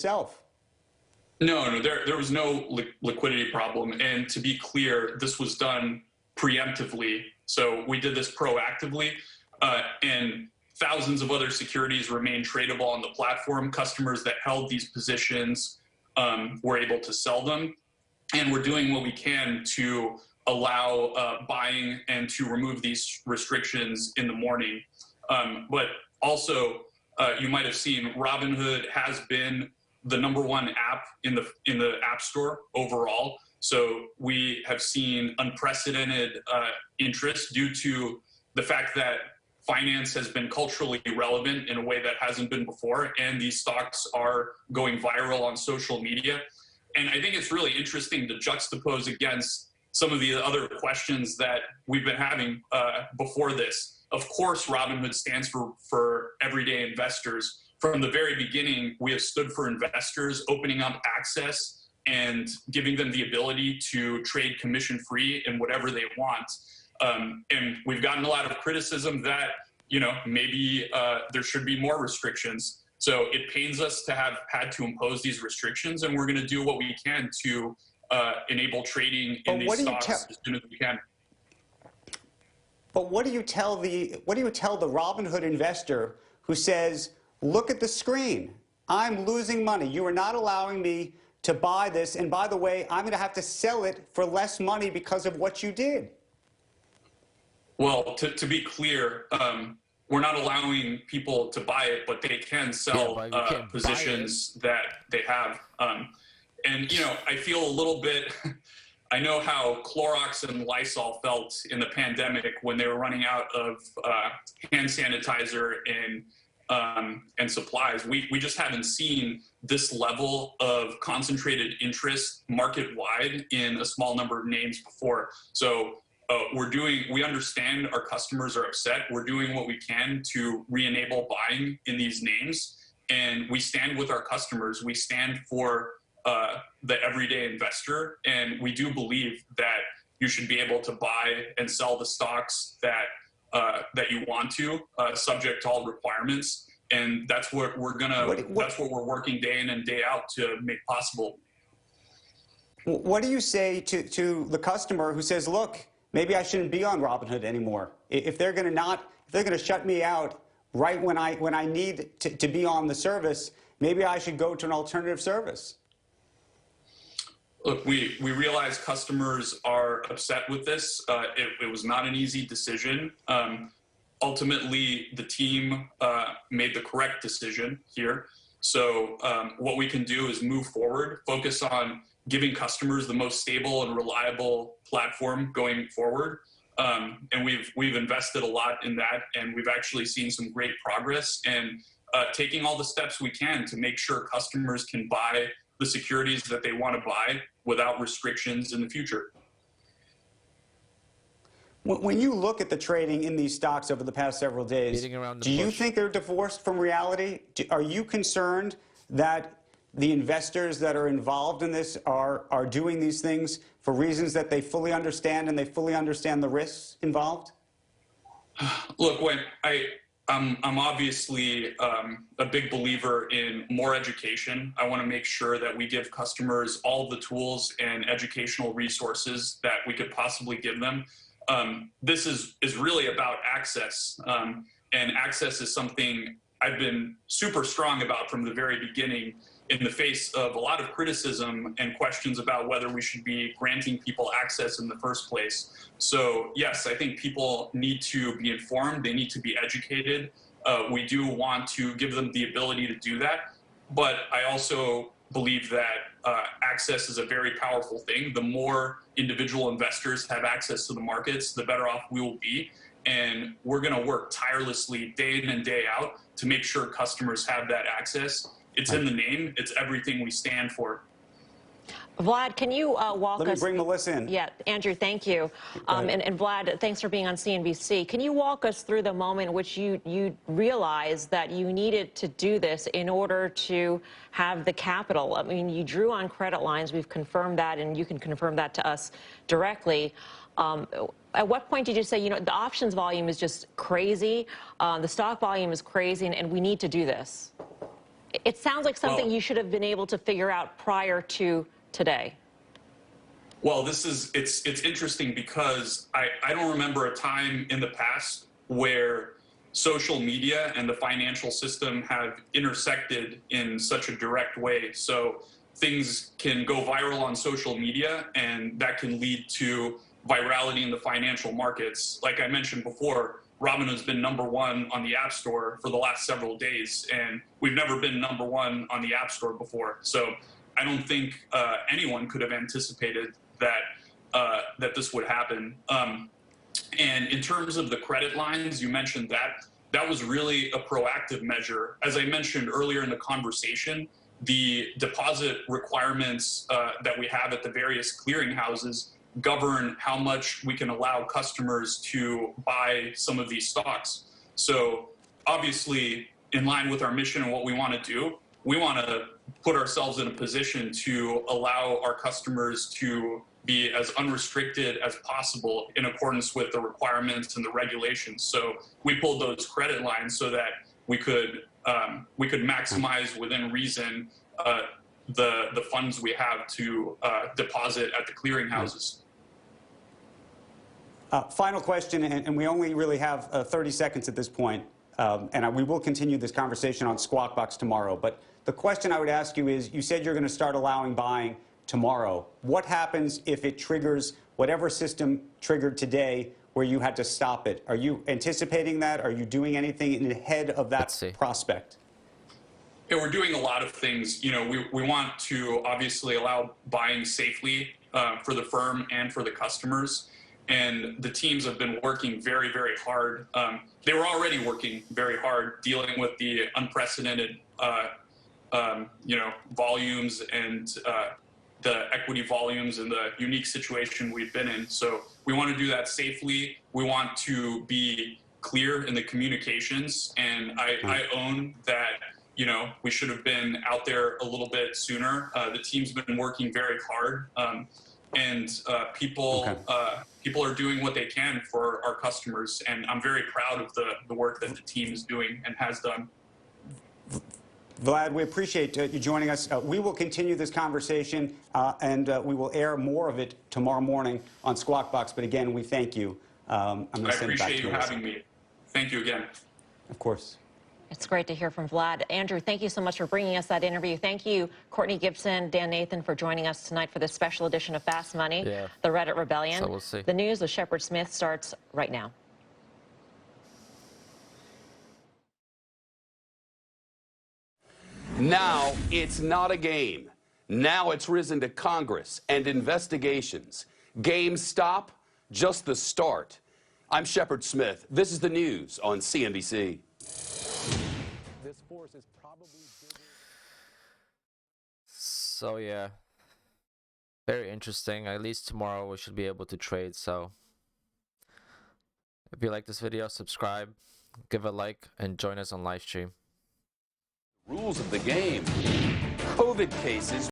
itself. No, there was no liquidity problem. And to be clear, this was done preemptively. So we did this proactively, and thousands of other securities remain tradable on the platform. Customers that held these positions were able to sell them. And we're doing what we can to allow buying and to remove these restrictions in the morning. But also, you might have seen Robinhood has been the #1 app in the App Store overall. So we have seen unprecedented interest due to the fact that finance has been culturally relevant in a way that hasn't been before, and these stocks are going viral on social media. And I think it's really interesting to juxtapose against some of the other questions that we've been having before this. Of course, Robinhood stands for everyday investors. From the very beginning, we have stood for investors, opening up access and giving them the ability to trade commission-free in whatever they want. And we've gotten a lot of criticism that, maybe there should be more restrictions. So it pains us to have had to impose these restrictions, and we're going to do what we can to enable trading in these stocks as soon as we can. But what do you tell the Robinhood investor who says, look at the screen, I'm losing money, you are not allowing me to buy this, and by the way, I'm going to have to sell it for less money because of what you did? Well, to be clear, we're not allowing people to buy it, but they can sell positions that they have. And, I feel a little bit, I know how Clorox and Lysol felt in the pandemic when they were running out of hand sanitizer and supplies. We just haven't seen this level of concentrated interest market-wide in a small number of names before. So we understand our customers are upset. We're doing what we can to re-enable buying in these names, and we stand with our customers. We stand for the everyday investor, and we do believe that you should be able to buy and sell the stocks that you want to, subject to all requirements. And that's what that's what we're working day in and day out to make possible. What do you say to the customer who says, look, maybe I shouldn't be on Robinhood anymore? If they're going to shut me out right when I need to be on the service, maybe I should go to an alternative service. Look, we realize customers are upset with this. It was not an easy decision. Ultimately, the team made the correct decision here. So what we can do is move forward, focus on giving customers the most stable and reliable platform going forward. And we've invested a lot in that, and we've actually seen some great progress, and taking all the steps we can to make sure customers can buy the securities that they want to buy without restrictions in the future. When you look at the trading in these stocks over the past several days, do you think they're divorced from reality? Are you concerned that the investors that are involved in this are doing these things for reasons that they fully understand, and they fully understand the risks involved? Look, I'm obviously a big believer in more education. I want to make sure that we give customers all the tools and educational resources that we could possibly give them. This is really about access, and access is something I've been super strong about from the very beginning, in the face of a lot of criticism and questions about whether we should be granting people access in the first place. So yes, I think people need to be informed, they need to be educated. We do want to give them the ability to do that, but I also believe that access is a very powerful thing. The more individual investors have access to the markets, the better off we will be. And we're going to work tirelessly day in and day out to make sure customers have that access. It's in the name. It's everything we stand for. Vlad, can you walk us... Let me bring Melissa in. Yeah, Andrew, thank you. And Vlad, thanks for being on CNBC. Can you walk us through the moment in which you realized that you needed to do this in order to have the capital? I mean, you drew on credit lines. We've confirmed that, and you can confirm that to us directly. At what point did you say, the options volume is just crazy, the stock volume is crazy, and we need to do this? It sounds like something you should have been able to figure out prior to today. Well, it's interesting because I don't remember a time in the past where social media and the financial system have intersected in such a direct way. So things can go viral on social media, and that can lead to virality in the financial markets. Like I mentioned before, Robinhood's been #1 on the App Store for the last several days, and we've never been #1 on the App Store before. So I don't think anyone could have anticipated that this would happen. And in terms of the credit lines, you mentioned that was really a proactive measure. As I mentioned earlier in the conversation, the deposit requirements that we have at the various clearinghouses govern how much we can allow customers to buy some of these stocks. So obviously, in line with our mission and what we want to do, we want to put ourselves in a position to allow our customers to be as unrestricted as possible in accordance with the requirements and the regulations. So we pulled those credit lines so that we could maximize within reason the funds we have to deposit at the clearinghouses. Final question, and we only really have 30 seconds at this point, and we will continue this conversation on Squawk Box tomorrow. But the question I would ask you is, you said you're going to start allowing buying tomorrow. What happens if it triggers whatever system triggered today where you had to stop it? Are you anticipating that? Are you doing anything ahead of that prospect? Yeah, we're doing a lot of things. You know, we want to obviously allow buying safely for the firm and for the customers. And the teams have been working very, very hard. They were already working very hard dealing with the unprecedented, volumes and the equity volumes and the unique situation we've been in. So we want to do that safely. We want to be clear in the communications. And I own that, you know, we should have been out there a little bit sooner. The team's been working very hard. People are doing what they can for our customers. And I'm very proud of the work that the team is doing and has done. Vlad, we appreciate you joining us. We will continue this conversation, and we will air more of it tomorrow morning on Squawk Box. But again, we thank you. I appreciate you having me. Thank you again. Of course. It's great to hear from Vlad. Andrew, thank you so much for bringing us that interview. Thank you, Courtney Gibson, Dan Nathan, for joining us tonight for this special edition of Fast Money, the Reddit Rebellion. So we'll see. The news with Shepard Smith starts right now. Now it's not a game. Now it's risen to Congress and investigations. Game stop, just the start. I'm Shepard Smith. This is the news on CNBC. This force is probably bigger. So yeah, very interesting. At least tomorrow we should be able to trade. So if you like this video, subscribe, give a like, and join us on live stream. Rules of the game. COVID cases